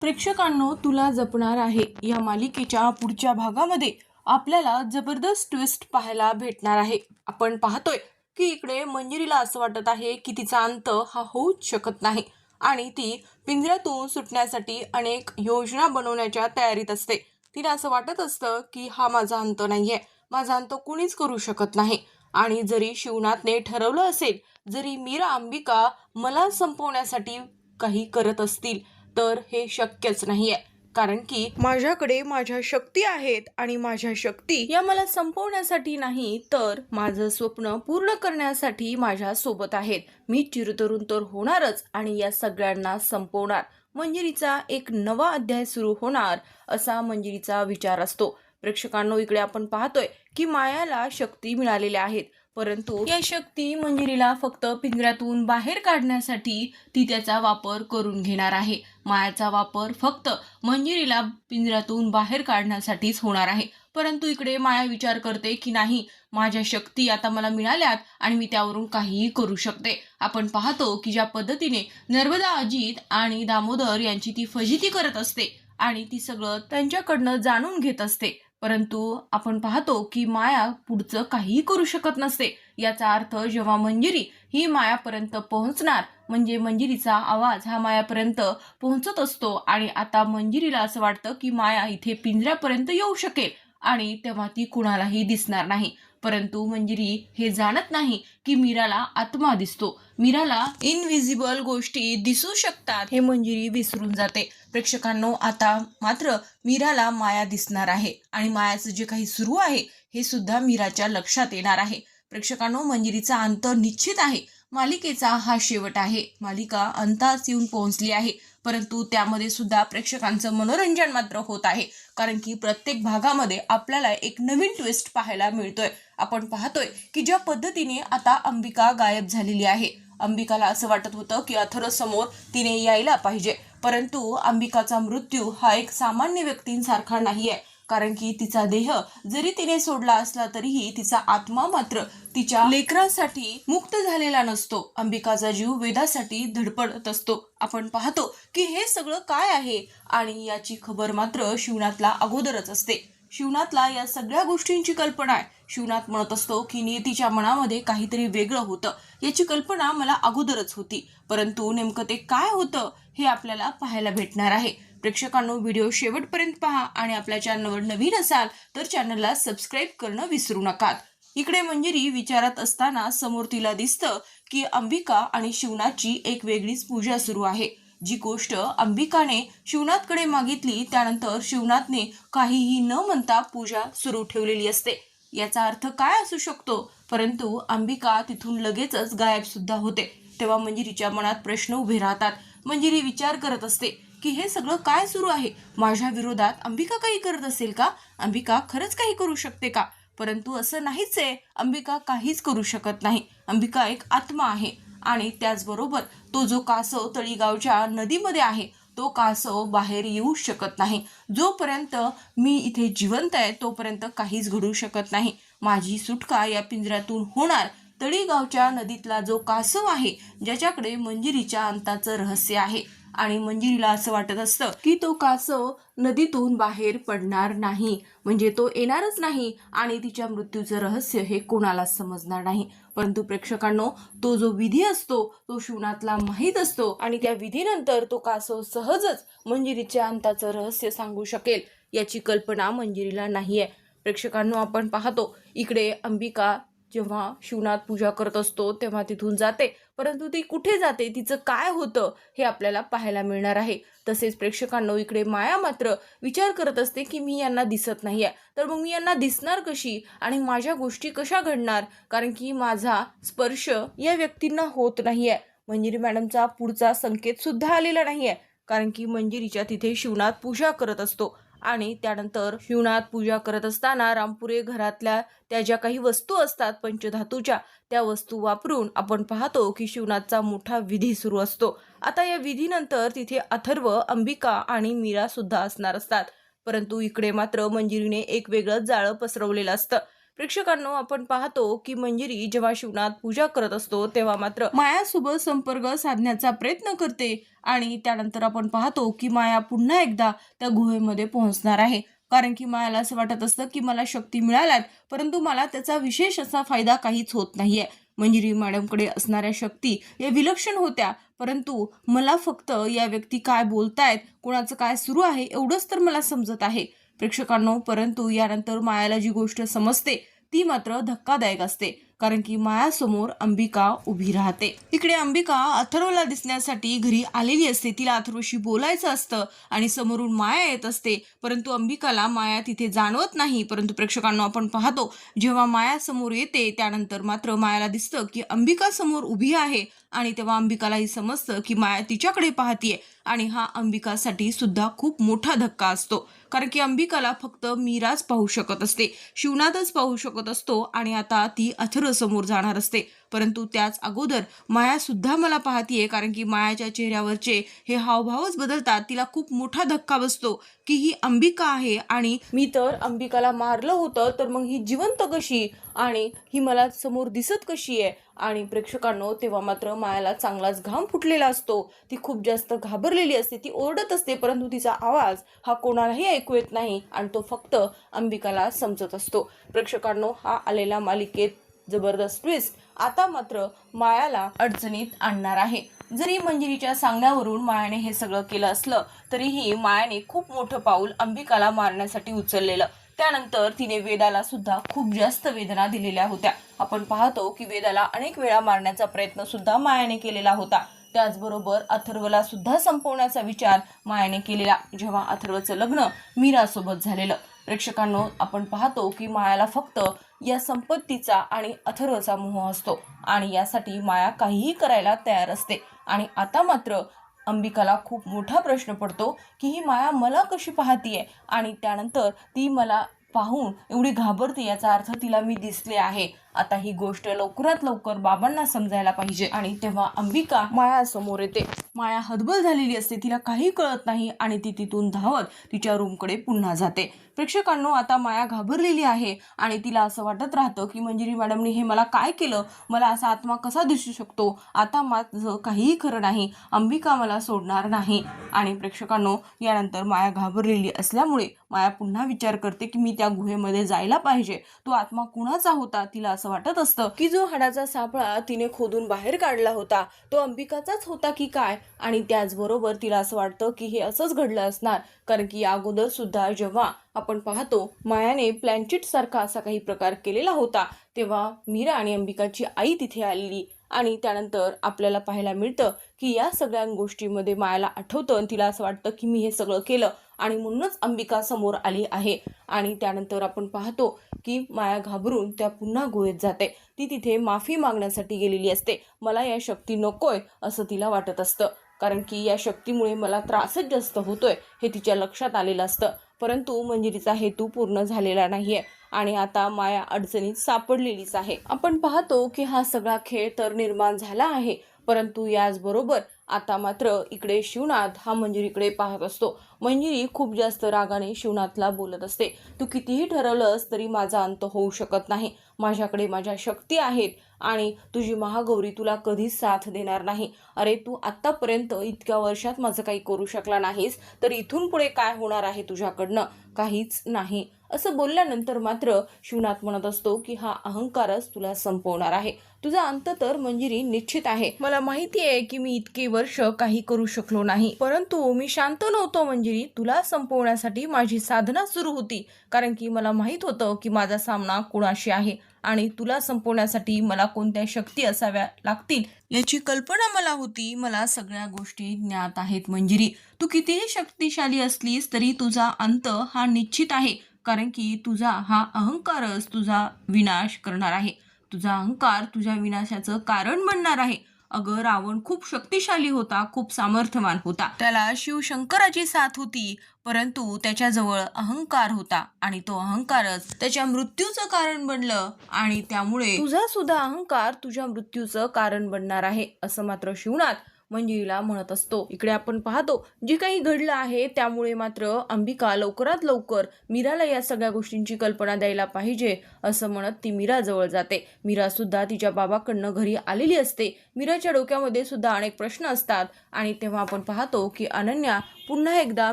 प्रेक्षकांनो, तुला जपणार आहे या मालिकेच्या पुढच्या भागामध्ये आपल्याला जबरदस्त ट्विस्ट पाहायला भेटणार आहे. आपण पाहतोय की इकडे मंजिरीला असं वाटत आहे की तिचा अंत हा होऊच शकत नाही आणि ती पिंजऱ्यातून सुटण्यासाठी अनेक योजना बनवण्याच्या तयारीत असते. तिला असं वाटत असतं की हा माझा अंत नाहीये, माझा अंत कुणीच करू शकत नाही. आणि जरी शिवनाथने ठरवलं असेल, जरी मीरा अंबिका मला संपवण्यासाठी काही करत असतील, तर हे शक्यच नाहीये. कारण की माझ्याकडे माझ्या शक्ती आहेत आणि माझ्या शक्ती या मला संपवण्यासाठी नाही, तर माझं स्वप्न पूर्ण करण्यासाठी माझ्या सोबत आहेत. मी चिरतरुण तर होणारच आणि या सगळ्यांना संपवणार. मंजिरीचा एक नवा अध्याय सुरू होणार असा मंजिरीचा विचार असतो. प्रेक्षकांनो, इकडे आपण पाहतोय की मायाला शक्ती मिळालेल्या आहेत, परंतु या शक्ती मंजिरीला फक्त पिंजऱ्यातून बाहेर काढण्यासाठी ती त्याचा वापर करून घेणार आहे. मायाचा वापर फक्त मंजिरीला पिंजऱ्यातून बाहेर काढण्यासाठीच होणार आहे. परंतु इकडे माया विचार करते की नाही, माझ्या शक्ती आता मला मिळाल्यात आणि मी त्यावरून काहीही करू शकते. आपण पाहतो की ज्या पद्धतीने नर्मदा, अजित आणि दामोदर यांची ती फजिती करत असते आणि ती सगळं त्यांच्याकडनं जाणून घेत असते, परंतु आपण पाहतो की माया पुढचं काहीही करू शकत नसते. याचा अर्थ जेव्हा मंजिरी ही मायापर्यंत पोहोचणार, म्हणजे मंजिरीचा आवाज हा मायापर्यंत पोहोचत असतो आणि आता मंजिरीला असं वाटतं की माया इथे पिंजऱ्यापर्यंत येऊ शकेल आणि तेव्हा ती कुणालाही दिसणार नाही. परंतु मंजिरी हे जाणत नाही की मीराला आत्मा दिसतो, मीराला इनविजिबल गोष्टी दिसू शकतात, हे मंजिरी विसरून जाते. प्रेक्षकांनो, आता मात्र मीराला माया दिसणार आहे आणि मायाचं जे काही सुरू आहे हे सुद्धा मीराच्या लक्षात येणार आहे. प्रेक्षकांनो, मंजिरीचा अंत निश्चित आहे. मालिकेचा हा शेवट आहे. मालिका अंतास येऊन पोहोचली आहे, परंतु त्यामध्ये सुद्धा प्रेक्षकांचं मनोरंजन मात्र होत आहे. कारण की प्रत्येक भागामध्ये आपल्याला एक नवीन ट्विस्ट पाहायला मिळतोय. आपण पाहतोय की ज्या पद्धतीने आता अंबिका गायब झालेली आहे. अंबिकाला असं वाटत होतं की अथर्व समोर तिने यायला पाहिजे, परंतु अंबिकाचा मृत्यू हा एक सामान्य व्यक्तींसारखा नाहीये. कारण की तिचा देह जरी तिने सोडला असला तरीही तिचा आत्मा मात्र तिच्या लेकरासाठी मुक्त झालेला नसतो. अंबिकाचा जीव वेदासाठी धडपडत असतो. आपण पाहतो की हे सगळं काय आहे आणि याची खबर मात्र शिवनाथला अगोदरच असते. शिवनाथला या सगळ्या गोष्टींची कल्पना आहे. शिवनाथ म्हणत असतो की नियतीच्या मनामध्ये काहीतरी वेगळं होतं, याची कल्पना मला अगोदरच होती, परंतु नेमकं ते काय होतं हे आपल्याला पाहायला भेटणार आहे. प्रेक्षकांनो, व्हिडिओ शेवटपर्यंत पहा आणि आपल्या चॅनलवर नवीन असाल तर चॅनलला सबस्क्राईब करणं विसरू नका. इकडे मंजिरी विचारत असताना समोर तिला दिसतं की अंबिका आणि शिवनाथची एक वेगळीच पूजा सुरू आहे. जी गोष्ट अंबिकाने शिवनाथकडे मागितली त्यानंतर शिवनाथने काहीही न म्हणता पूजा सुरू ठेवलेली असते. याचा अर्थ काय असू शकतो? परंतु अंबिका तिथून लगेचच गायब सुद्धा होते. तेव्हा मंजिरीच्या मनात प्रश्न उभे राहतात. मंजिरी विचार करत असते की हे सगळं काय सुरू आहे? माझ्या विरोधात अंबिका काही करत असेल का? अंबिका खरंच काही करू शकते का? परंतु असं नाहीच आहे. अंबिका काहीच करू शकत नाही. अंबिका एक आत्मा आहे आणि त्याचबरोबर तो जो कासव तळीगावच्या नदीमध्ये आहे, तो कासव बाहेर येऊ शकत नाही. जोपर्यंत मी इथे जिवंत आहे तोपर्यंत काहीच घडू शकत नाही. माझी सुटका या पिंजऱ्यातून होणार. तळीगावच्या नदीतला जो कासव आहे, ज्याच्याकडे मंजिरीच्या अंताचं रहस्य आहे आणि मंजिरीला असं वाटत असतं की तो कासव नदीतून बाहेर पडणार नाही, म्हणजे तो येणारच नाही आणि तिच्या मृत्यूचं रहस्य हे कोणालाच समजणार नाही. परंतु प्रेक्षकांनो, तो जो विधी असतो तो शिवनाथला माहीत असतो आणि त्या विधीनंतर तो कासव सहजच मंजिरीच्या अंताचं रहस्य सांगू शकेल, याची कल्पना मंजिरीला नाहीये. प्रेक्षकांनो, आपण पाहतो इकडे अंबिका जेव्हा शिवनाथ पूजा करत असतो तेव्हा तिथून जाते, परंतु ती कुठे जाते, तिचं काय होतं हे आपल्याला पाहायला मिळणार आहे. तसेच प्रेक्षकांनो, इकडे माया मात्र विचार करत असते की मी यांना दिसत नाहीये, तर मग मी यांना दिसणार कशी आणि माझ्या गोष्टी कशा घडणार? कारण की माझा स्पर्श या व्यक्तींना होत नाहीये. मंजिरी मॅडमचा पुढचा संकेत सुद्धा आलेला नाहीये, कारण की मंजिरीच्या तिथे शिवनाथ पूजा करत असतो आणि त्यानंतर शिवनाथ पूजा करत असताना रामपुरे घरातल्या त्या ज्या काही वस्तू असतात पंचधातूच्या, त्या वस्तू वापरून आपण पाहतो की शिवनाथचा मोठा विधी सुरू असतो. आता या विधीनंतर तिथे अथर्व, अंबिका आणि मीरा सुद्धा असणार असतात. परंतु इकडे मात्र मंजिरीने एक वेगळं जाळं पसरवलेलं असतं. प्रेक्षकांनो, आपण पाहतो की मंजिरी जेव्हा शिवनाथ पूजा करत असतो तेव्हा मात्र मायासोबत संपर्क साधण्याचा प्रयत्न करते आणि त्यानंतर आपण पाहतो की माया पुन्हा एकदा त्या गुहेमध्ये पोहोचणार आहे. कारण की मायाला असं वाटत असतं की मला शक्ती मिळाल्यात, परंतु मला त्याचा विशेष असा फायदा काहीच होत नाहीये. मंजिरी मॅडमकडे असणाऱ्या शक्ती या विलक्षण होत्या, परंतु मला फक्त या व्यक्ती काय बोलतायत, कोणाचं काय सुरू आहे एवढंच तर मला समजत आहे. प्रेक्षकांनो, परंतु यानंतर मायाला जी गोष्ट समजते ती मात्र धक्कादायक असते. कारण की मायासमोर अंबिका उभी राहते. इकडे अंबिका अथर्वला दिसण्यासाठी घरी आलेली असते. तिला अथर्वशी बोलायचं असतं आणि समोरून माया येत असते, परंतु अंबिकाला माया तिथे जाणवत नाही. परंतु प्रेक्षकांना आपण पाहतो जेव्हा माया समोर येते त्यानंतर मात्र मायाला दिसतं की अंबिका समोर उभी आहे आणि तेव्हा अंबिकालाही समजतं की माया तिच्याकडे पाहतीये आणि हा अंबिकासाठी सुद्धा खूप मोठा धक्का असतो. कारण की अंबिकाला फक्त मीराच पाहू शकत असते, शिवनाथच पाहू शकत असतो आणि आता ती अथर्व समोर जाणार असते. परंतु त्याच अगोदर माया सुद्धा मला पाहतीये, कारण की मायाच्या चेहऱ्यावरचे हे हावभावच बदलतात. तिला खूप मोठा धक्का बसतो की ही अंबिका आहे आणि मी तर अंबिकाला मारलं होतं, तर मग ही जिवंत कशी आणि ही मला समोर दिसत कशी आहे. आणि प्रेक्षकांनो, तेव्हा मात्र मायाला चांगलाच घाम फुटलेला असतो. ती खूप जास्त घाबरलेली असते, ती ओरडत असते, परंतु तिचा आवाज हा कोणालाही ऐकू येत नाही आणि तो फक्त अंबिकाला समजत असतो. प्रेक्षकांनो, हा आलेला मालिकेत जबरदस्त ट्विस्ट आता मात्र मायाला अडचणीत आणणार आहे. जरी मंजिरीच्या सांगण्यावरून मायाने हे सगळं केलं असलं तरीही मायाने खूप मोठं पाऊल अंबिकाला मारण्यासाठी उचललेलं. त्यानंतर तिने वेदाला सुद्धा खूप जास्त वेदना दिलेल्या होत्या. आपण पाहतो की वेदाला अनेक वेळा मारण्याचा प्रयत्न सुद्धा मायाने केलेला होता. त्याचबरोबर अथर्वला सुद्धा संपवण्याचा विचार मायाने केलेला, जेव्हा अथर्वचं लग्न मीरासोबत झालेलं. प्रेक्षकांनो, आपण पाहतो की मायाला फक्त या संपत्तीचा आणि अथर्वचा मोह असतो आणि यासाठी माया काहीही करायला तयार असते. आणि आता मात्र अंबिकाला खूप मोठा प्रश्न पडतो की ही माया मला कशी पाहतीये आणि त्यानंतर ती मला पाहून एवढी घाबरते, याचा अर्थ तिला मी दिसले आहे. आता ही गोष्ट लवकरात लवकर बाबांना समजायला पाहिजे. आणि तेव्हा अंबिका माया समोर येते. माया हतबल झालेली असते, तिला काही कळत नाही आणि ती तिथून धावत तिच्या रूमकडे पुन्हा जाते. प्रेक्षकांनो, आता माया घाबरलेली आहे आणि तिला असं वाटत राहतं की मंजिरी मॅडमने हे मला काय केलं, मला असा आत्मा कसा दिसू शकतो, आता माझं काहीही खरं नाही, अंबिका मला सोडणार नाही. आणि प्रेक्षकांनो, यानंतर माया घाबरलेली असल्यामुळे माया पुन्हा विचार करते की मी त्या गुहेमध्ये जायला पाहिजे. तो आत्मा कुणाचा होता? तिला असं वाटत असतं की जो हाडाचा सापळा तिने खोदून बाहेर काढला होता तो अंबिकाचाच होता की काय. आणि त्याचबरोबर तिला असं वाटतं की हे असंच घडलं असणार, कारण की या अगोदर सुद्धा जेव्हा आपण पाहतो मायाने प्लॅनचिट सारखा असा काही प्रकार केलेला होता, तेव्हा मीरा आणि अंबिकाची आई तिथे आलेली आणि त्यानंतर आपल्याला पाहायला मिळतं की या सगळ्या गोष्टीमध्ये मायाला आठवतं आणि तिला असं वाटतं की मी हे सगळं केलं आणि म्हणूनच अंबिका समोर आली आहे. आणि त्यानंतर आपण पाहतो की माया घाबरून त्या पुन्हा गुहेत जाते. ती तिथे माफी मागण्यासाठी गेलेली असते. मला या शक्ती नकोय असं तिला वाटत असतं, कारण की या शक्तीमुळे मला त्रासच जास्त होतोय हे तिच्या लक्षात आलेलं असतं. परंतु मंजिरीचा हेतू पूर्ण झालेला नाहीये आणि आता माया अडचणीत सापडलेलीच आहे. आपण पाहतो की हा सगळा खेळ तर निर्माण झाला आहे, परंतु याचबरोबर आता मात्र इकडे शिवनाथ हा मंजिरीकडे पाहत असतो. मंजिरी खूप जास्त रागाने शिवनाथला बोलत असते, तू कितीही ठरवलंस तरी माझा अंत होऊ शकत नाही. माझ्याकडे माझ्या शक्ती आहेत आणि तुझी महागौरी तुला कधीच साथ देणार नाही. अरे, तू आत्तापर्यंत इतक्या वर्षात माझं काही करू शकला नाहीस, तर इथून पुढे काय होणार आहे तुझ्याकडनं? काहीच नाही. असं बोलल्यानंतर मात्र शिवनाथ म्हणत असतो की हा अहंकारच तुला संपवणार आहे. तुझा अंत तर मंजिरी निश्चित आहे. मला माहिती आहे की मी इतके वर्ष काही करू शकलो नाही, परंतु मी शांत नव्हतो मंजिरी. तुला संपवण्यासाठी माझी साधना सुरू होती, कारण की मला माहित होतं की माझा सामना कुणाशी आहे आणि तुला संपवण्यासाठी मला कोणत्या शक्ती असाव्या लागतील याची कल्पना मला होती. मला सगळ्या गोष्टी ज्ञात आहेत मंजिरी. तू कितीही शक्तिशाली असलीस तरी तुझा अंत हा निश्चित आहे, कारण की तुझा हा अहंकारच तुझा विनाश करणार आहे. तुझा अहंकार तुझ्या विनाशाचं कारण बनणार आहे. अगं, रावण खूप शक्तिशाली होता, खूप सामर्थ्यवान होता, त्याला शिवशंकराची साथ होती, परंतु त्याच्याजवळ अहंकार होता आणि तो अहंकारच त्याच्या मृत्यूचं कारण बनलं आणि त्यामुळे तुझा सुद्धा अहंकार तुझ्या मृत्यूचं कारण बनणार आहे असं मात्र शिवनाथ मंजिरीला म्हणत असतो. इकडे आपण पाहतो जे काही घडलं आहे त्यामुळे मात्र अंबिका लवकरात लवकर मीराला या सगळ्या गोष्टींची कल्पना द्यायला पाहिजे असं म्हणत ती मीराजवळ जाते. मीरा सुद्धा तिच्या बाबाकडनं घरी आलेली असते. मीराच्या डोक्यामध्ये सुद्धा अनेक प्रश्न असतात आणि तेव्हा आपण पाहतो की अनन्या पुन्हा एकदा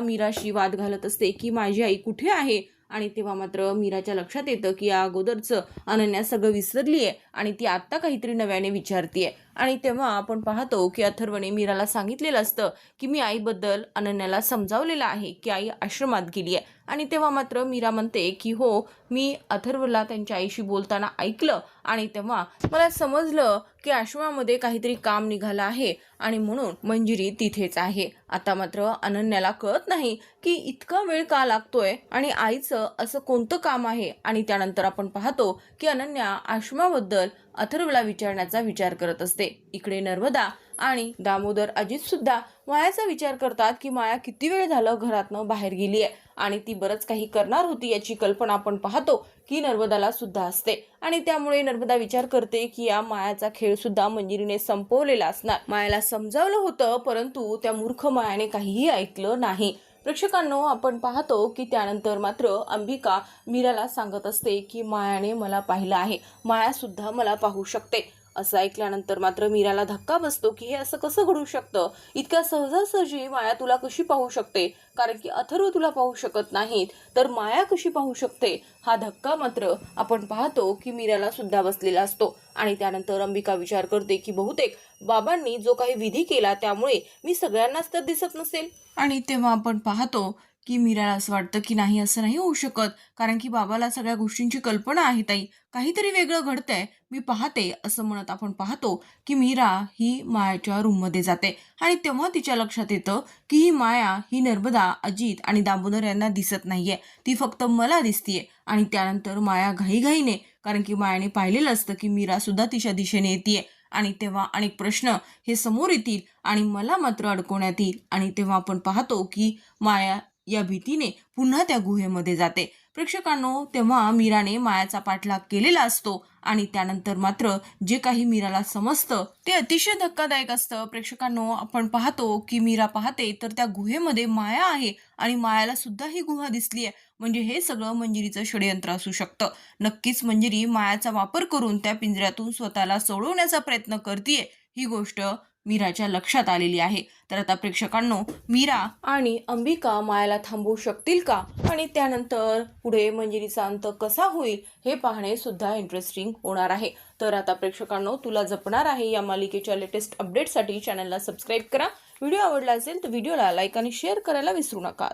मीराशी वाद घालत असते की माझी आई कुठे आहे. आणि तेव्हा मात्र मीराच्या लक्षात येतं की या अगोदरचं अनन्या सगळं विसरली आहे आणि ती आत्ता काहीतरी नव्याने विचारतीये. आणि तेव्हा आपण पाहतो की अथर्वने मीराला सांगितलेलं असतं की मी आईबद्दल अनन्याला समजावलेलं आहे की आई आश्रमात गेली आहे. आणि तेव्हा मात्र मीरा म्हणते की हो, मी अथर्वला त्यांच्या आईशी बोलताना ऐकलं आणि तेव्हा मला समजलं की आश्रमामध्ये काहीतरी काम निघालं आहे आणि म्हणून मंजिरी तिथेच आहे. आता मात्र अनन्याला कळत नाही की इतका वेळ का लागतोय आणि आईचं असं कोणतं काम आहे. आणि त्यानंतर आपण पाहतो की अनन्या आश्रमाबद्दल अथर्वला विचारण्याचा विचार करत असते. इकडे नर्मदा आणि दामोदर अजित सुद्धा मायाचा विचार करतात की माया किती वेळ झालं घरातनं बाहेर गेली आहे आणि ती बरंच काही करणार होती याची कल्पना आपण पाहतो की नर्मदाला सुद्धा असते. आणि त्यामुळे नर्मदा विचार करते की या मायाचा खेळ सुद्धा मंजिरीने संपवलेला असणार. मायाला समजावलं होतं परंतु त्या मूर्ख मायाने काहीही ऐकलं नाही. प्रेक्षकांनो, आपण पाहतो की त्यानंतर मात्र अंबिका मीराला सांगत असते की मायाने मला पाहिलं आहे, माया सुद्धा मला पाहू शकते. असं ऐकल्यानंतर मात्र मीराला धक्का बसतो की हे असं कसं घडू शकतं. इतक्या सहजासहजी माया तुला कशी पाहू शकते, कारण की अथर्व तुला पाहू शकत नाहीत तर माया कशी पाहू शकते. हा धक्का मात्र आपण पाहतो की मीराला सुद्धा बसलेला असतो. आणि त्यानंतर अंबिका विचार करते की बहुतेक बाबांनी जो काही विधी केला त्यामुळे मी सगळ्यांनाच तर दिसत नसेल. आणि तेव्हा आपण पाहतो की मीराला असं वाटतं की नाही, असं नाही होऊ शकत, कारण की बाबाला सगळ्या गोष्टींची कल्पना आहे. ताई, काहीतरी वेगळं घडतंय, मी पाहते असं म्हणत आपण पाहतो की मीरा ही मायाच्या रूममध्ये जाते. आणि तेव्हा तिच्या लक्षात येतं की ही माया ही नर्मदा, अजित आणि दामोदर यांना दिसत नाहीये, ती फक्त मला दिसतीये. आणि त्यानंतर माया घाईघाईने, कारण की मायाने पाहिलेलं असतं की मीरा सुद्धा तिच्या दिशेने येते आणि तेव्हा अनेक प्रश्न हे समोर येतील आणि मला मात्र अडकवण्यात येईल. आणि तेव्हा आपण पाहतो की माया या भीतीने पुन्हा त्या गुहेमध्ये जाते. प्रेक्षकांनो, तेव्हा मीराने मायाचा पाठलाग केलेला असतो आणि त्यानंतर मात्र जे काही मीराला समजतं ते अतिशय धक्कादायक असतं. प्रेक्षकांनो, आपण पाहतो की मीरा पाहते तर त्या गुहेमध्ये माया आहे आणि मायाला सुद्धा ही गुहा दिसली आहे. म्हणजे हे सगळं मंजिरीचं षडयंत्र असू शकतं. नक्कीच मंजिरी मायाचा वापर करून त्या पिंजऱ्यातून स्वतःला सोडवण्याचा प्रयत्न करतीये, ही गोष्ट मीराच्या लक्षात आलेली आहे. तर आता प्रेक्षकांनो, मीरा आणि अंबिका मायाला थांबवू शकतील का आणि त्यानंतर पुढे मंजिरीचा अंत कसा होईल हे पाहणे सुद्धा इंटरेस्टिंग होणार आहे. तर आता प्रेक्षकांनो, तुला जपणार आहे या मालिकेच्या लेटेस्ट अपडेटसाठी चॅनलला सबस्क्राईब करा. व्हिडिओ आवडला असेल तर व्हिडिओला लाईक आणि शेअर करायला विसरू नका.